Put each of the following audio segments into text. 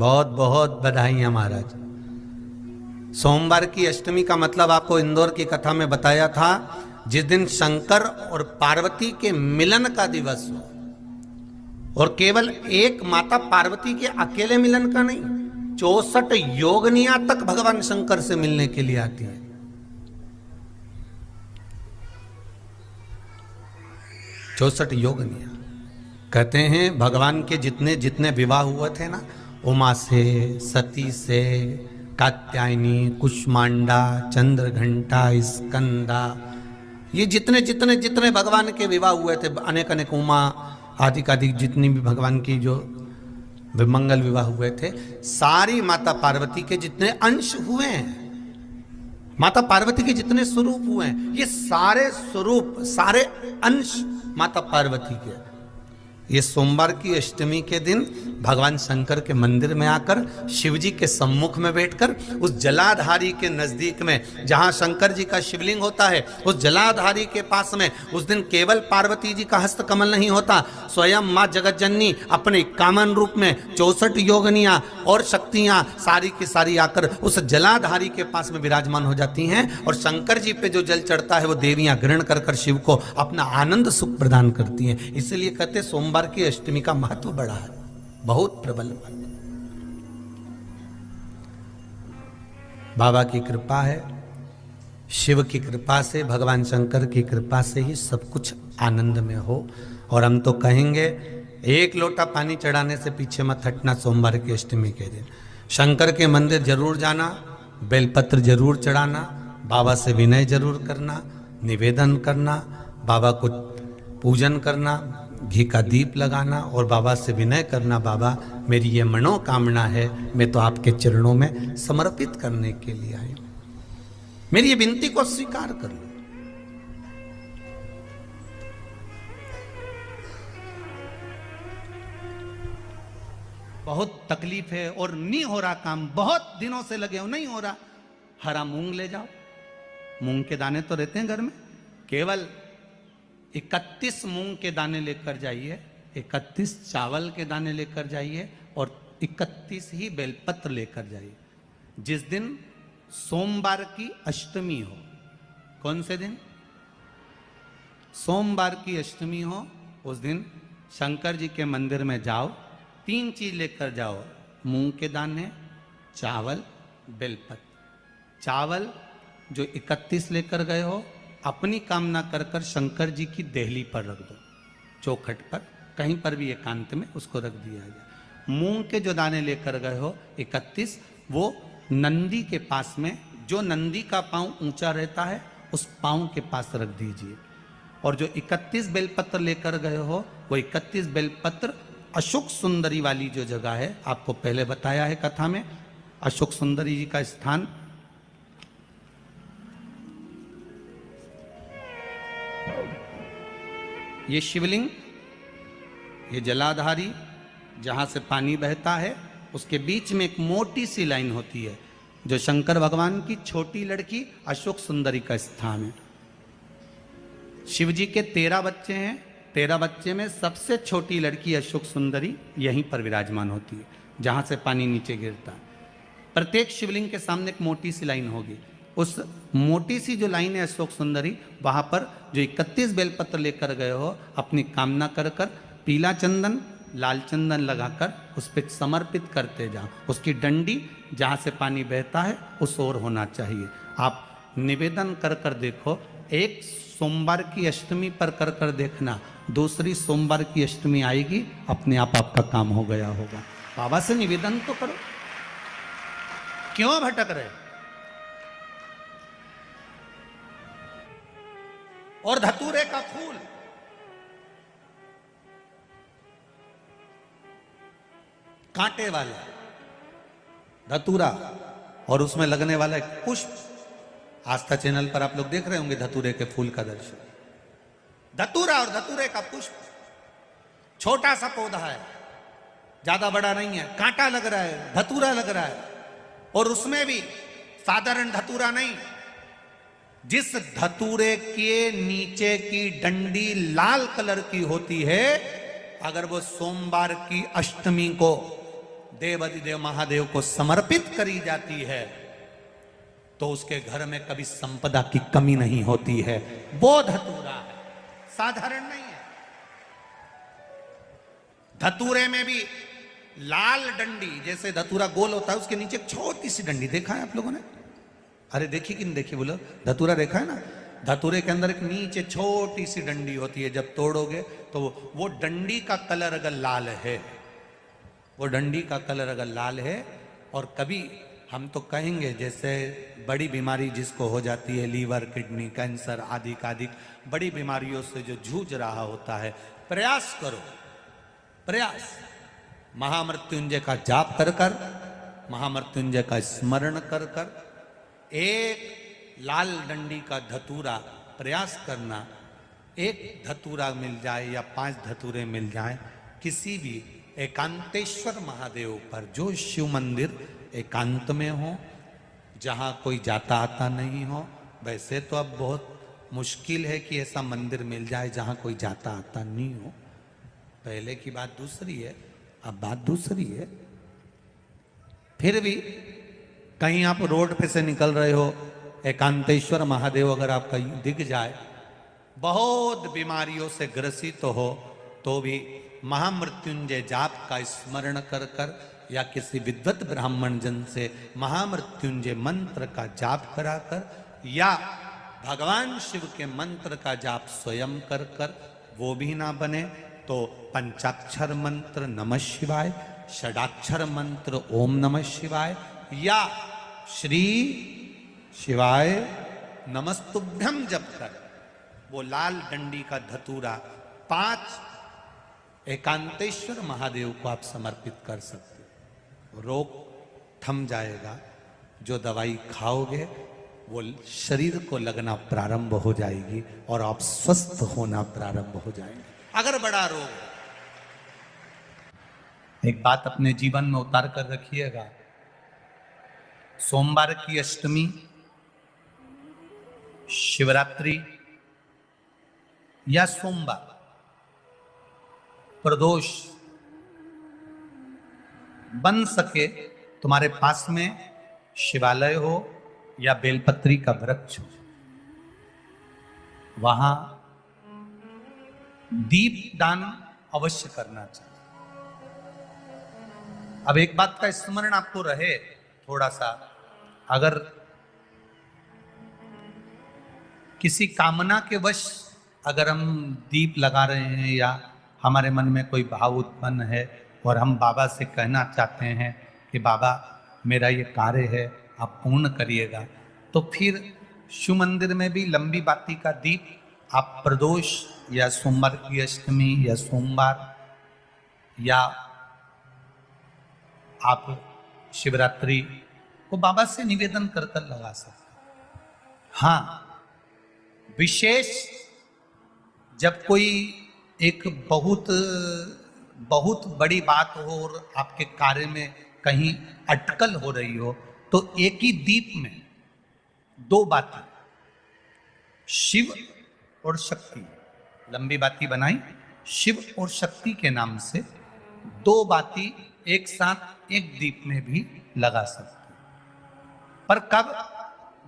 बहुत बहुत बधाइयां महाराज। सोमवार की अष्टमी का मतलब आपको इंदौर की कथा में बताया था, जिस दिन शंकर और पार्वती के मिलन का दिवस हो, और केवल एक माता पार्वती के अकेले मिलन का नहीं, 64 योगनियां तक भगवान शंकर से मिलने के लिए आती हैं। 64 योगनियां। कहते हैं भगवान के जितने जितने विवाह हुए थे ना, उमा से, सती से, कात्यायनी, कुष्मांडा, चंद्रघंटा, स्कंदा, ये जितने जितने जितने भगवान के विवाह हुए थे, अनेक अनेक उमा आदि जितनी भी भगवान की जो विमंगल विवाह हुए थे, सारी माता पार्वती के जितने अंश हुए हैं, माता पार्वती के जितने स्वरूप हुए हैं, ये सारे स्वरूप, सारे अंश माता पार्वती के। ये सोमवार की अष्टमी के दिन भगवान शंकर के मंदिर में आकर शिव जी के सम्मुख में बैठकर उस जलाधारी के नजदीक में, जहां शंकर जी का शिवलिंग होता है, उस जलाधारी के पास में उस दिन केवल पार्वती जी का हस्त कमल नहीं होता, स्वयं मां जगत जननी अपने कामन रूप में 64 योगनियां और शक्तियां सारी की सारी आकर उस जलाधारी के पास में विराजमान हो जाती हैं, और शंकर जी पे जो जल चढ़ता है वो देवियां ग्रहण कर कर शिव को अपना आनंद सुख प्रदान करती हैं। इसलिए कहते सोमवार की अष्टमी का महत्व बड़ा है, बहुत प्रबल। बाबा की कृपा है, शिव की कृपा से, भगवान शंकर की कृपा से ही सब कुछ आनंद में हो। और हम तो कहेंगे एक लोटा पानी चढ़ाने से पीछे मत हटना। सोमवार की अष्टमी के दिन शंकर के मंदिर जरूर जाना, बेलपत्र जरूर चढ़ाना, बाबा से विनय जरूर करना, निवेदन करना, बाबा को पूजन करना, घी का दीप लगाना और बाबा से विनय करना, बाबा मेरी ये मनोकामना है, मैं तो आपके चरणों में समर्पित करने के लिए आई, मेरी ये विनती को स्वीकार कर लो। बहुत तकलीफ है और नहीं हो रहा काम, बहुत दिनों से लगे हो, नहीं हो रहा, हरा मूंग ले जाओ। मूंग के दाने तो रहते हैं घर में, केवल 31 मूंग के दाने लेकर जाइए, 31 चावल के दाने लेकर जाइए और 31 ही बेलपत्र लेकर जाइए। जिस दिन सोमवार की अष्टमी हो, कौन से दिन? सोमवार की अष्टमी हो, उस दिन शंकर जी के मंदिर में जाओ, 3 चीज लेकर जाओ, मूंग के दाने, चावल, बेलपत्र। चावल जो 31 लेकर गए हो, अपनी कामना कर कर शंकर जी की देहली पर रख दो, चौखट पर, कहीं पर भी एकांत में उसको रख दिया जाए। मूंग के जो दाने लेकर गए हो 31, वो नंदी के पास में, जो नंदी का पांव ऊंचा रहता है उस पांव के पास रख दीजिए। और जो 31 बेलपत्र लेकर गए हो, वो 31 बेलपत्र अशोक सुंदरी वाली जो जगह है, आपको पहले बताया है कथा में, अशोक सुंदरी जी का स्थान, ये शिवलिंग, ये जलाधारी जहां से पानी बहता है, उसके बीच में एक मोटी सी लाइन होती है, जो शंकर भगवान की छोटी लड़की अशोक सुंदरी का स्थान है। शिव जी के 13 बच्चे हैं, 13 बच्चे में सबसे छोटी लड़की अशोक सुंदरी यहीं पर विराजमान होती है, जहां से पानी नीचे गिरता है। प्रत्येक शिवलिंग के सामने एक मोटी सी लाइन होगी, उस मोटी सी जो लाइन है अशोक सुंदरी, वहां पर जो 31 बेलपत्र लेकर गए हो, अपनी कामना कर कर पीला चंदन, लाल चंदन लगाकर उस पर समर्पित करते जाओ। उसकी डंडी जहां से पानी बहता है उस ओर होना चाहिए। आप निवेदन कर कर देखो, एक सोमवार की अष्टमी पर कर कर देखना, दूसरी सोमवार की अष्टमी आएगी, अपने आप आपका काम हो गया होगा। बाबा से निवेदन तो करो, क्यों भटक रहे? और धतूरे का फूल, कांटे वाला धतूरा, और उसमें लगने वाला एक पुष्प, आस्था चैनल पर आप लोग देख रहे होंगे धतूरे के फूल का दर्शन। धतूरा और धतूरे का पुष्प, छोटा सा पौधा है, ज्यादा बड़ा नहीं है, कांटा लग रहा है, धतूरा लग रहा है, और उसमें भी साधारण धतूरा नहीं, जिस धतूरे के नीचे की डंडी लाल कलर की होती है, अगर वो सोमवार की अष्टमी को देवाधिदेव महादेव को समर्पित करी जाती है तो उसके घर में कभी संपदा की कमी नहीं होती है। वो धतूरा है, साधारण नहीं है। धतूरे में भी लाल डंडी, जैसे धतूरा गोल होता है उसके नीचे एक छोटी सी डंडी, देखा है आप लोगों ने? अरे देखी कि नहीं देखी बोलो? धतूरा देखा है ना? धतूरे के अंदर एक नीचे छोटी सी डंडी होती है, जब तोड़ोगे तो वो डंडी का कलर अगर लाल है, वो डंडी का कलर अगर लाल है, और कभी हम तो कहेंगे जैसे बड़ी बीमारी जिसको हो जाती है, लीवर, किडनी, कैंसर आदि आदि बड़ी बीमारियों से जो जूझ रहा होता है, प्रयास करो, प्रयास महामृत्युंजय का जाप कर कर, महामृत्युंजय का स्मरण कर कर, एक लाल डंडी का धतूरा प्रयास करना। एक धतूरा मिल जाए या 5 धतूरे मिल जाए किसी भी एकांतेश्वर महादेव पर, जो शिव मंदिर एकांत में हो, जहाँ कोई जाता आता नहीं हो। वैसे तो अब बहुत मुश्किल है कि ऐसा मंदिर मिल जाए जहाँ कोई जाता आता नहीं हो। पहले की बात दूसरी है, अब बात दूसरी है। फिर भी कहीं आप रोड पे से निकल रहे हो, एकांतेश्वर महादेव अगर आप कहीं दिख जाए, बहुत बीमारियों से ग्रसित हो, तो भी महामृत्युंजय जाप का स्मरण कर कर या किसी विद्वत ब्राह्मण जन से महामृत्युंजय मंत्र का जाप करा कर, या भगवान शिव के मंत्र का जाप स्वयं कर कर, वो भी ना बने तो पंचाक्षर मंत्र नमः शिवाय, षडाक्षर मंत्र ओम नमः शिवाय, या श्री शिवाय नमस्तुभ्यम जप कर वो लाल डंडी का धतूरा 5 एकांतेश्वर महादेव को आप समर्पित कर सकते हो। रोग थम जाएगा, जो दवाई खाओगे वो शरीर को लगना प्रारंभ हो जाएगी और आप स्वस्थ होना प्रारंभ हो जाएंगे। अगर बड़ा रोग, एक बात अपने जीवन में उतार कर रखिएगा, सोमवार की अष्टमी, शिवरात्रि या सोमवार, प्रदोष बन सके तुम्हारे पास में शिवालय हो या बेलपत्री का वृक्ष हो, वहां दीप दान अवश्य करना चाहिए। अब एक बात का स्मरण आपको रहे थोड़ा सा, अगर किसी कामना के वश अगर हम दीप लगा रहे हैं या हमारे मन में कोई भाव उत्पन्न है और हम बाबा से कहना चाहते हैं कि बाबा मेरा ये कार्य है आप पूर्ण करिएगा, तो फिर शिव मंदिर में भी लंबी बाती का दीप आप प्रदोष या सोमवार की अष्टमी या सोमवार या आप शिवरात्रि को बाबा से निवेदन कर कर लगा सकते। हाँ, विशेष जब कोई एक बहुत बड़ी बात हो और आपके कार्य में कहीं अटकल हो रही हो, तो एक ही दीप में 2 बाती, शिव और शक्ति, लंबी बाती बनाई शिव और शक्ति के नाम से, 2 बाती एक साथ एक दीप में भी लगा सकते। पर कब?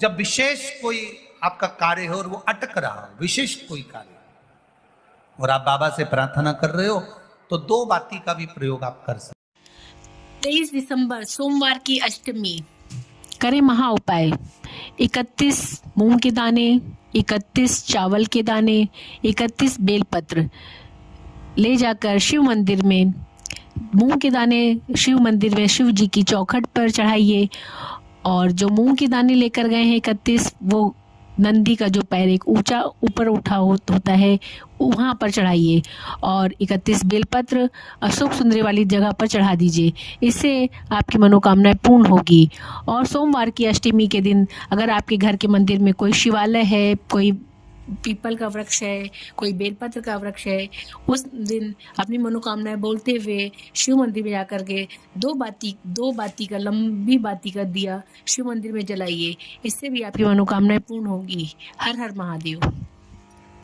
जब विशेष कोई आपका कार्य हो और वो अटक रहा हो, विशेष कोई कार्य, और आप बाबा से प्रार्थना कर रहे हो, तो 2 बाती का भी प्रयोग आप कर सकते। 23 दिसंबर सोमवार की अष्टमी, करें महा उपाय। 31 मूंग के दाने, 31 चावल के दाने, 31 बेलपत्र ले जाकर शिव मंदिर में, मूंग के दाने शिव मंदिर में शिव जी की चौखट पर चढ़ाइए, और जो मूंग के दाने लेकर गए हैं 31, वो नंदी का जो पैर एक ऊंचा ऊपर उठा होता है वहाँ पर चढ़ाइए, और 31 बेलपत्र अशोक सुंदरी वाली जगह पर चढ़ा दीजिए। इससे आपकी मनोकामनाएं पूर्ण होगी। और सोमवार की अष्टमी के दिन अगर आपके घर के मंदिर में कोई शिवालय है, कोई पीपल का वृक्ष है, कोई बेलपत्र का वृक्ष है, उस दिन अपनी मनोकामनाएं बोलते हुए शिव मंदिर में जाकर के 2 बाती का लंबी बाती का दिया शिव मंदिर में जलाइए। इससे भी आपकी मनोकामनाएं पूर्ण होगी। हर हर महादेव।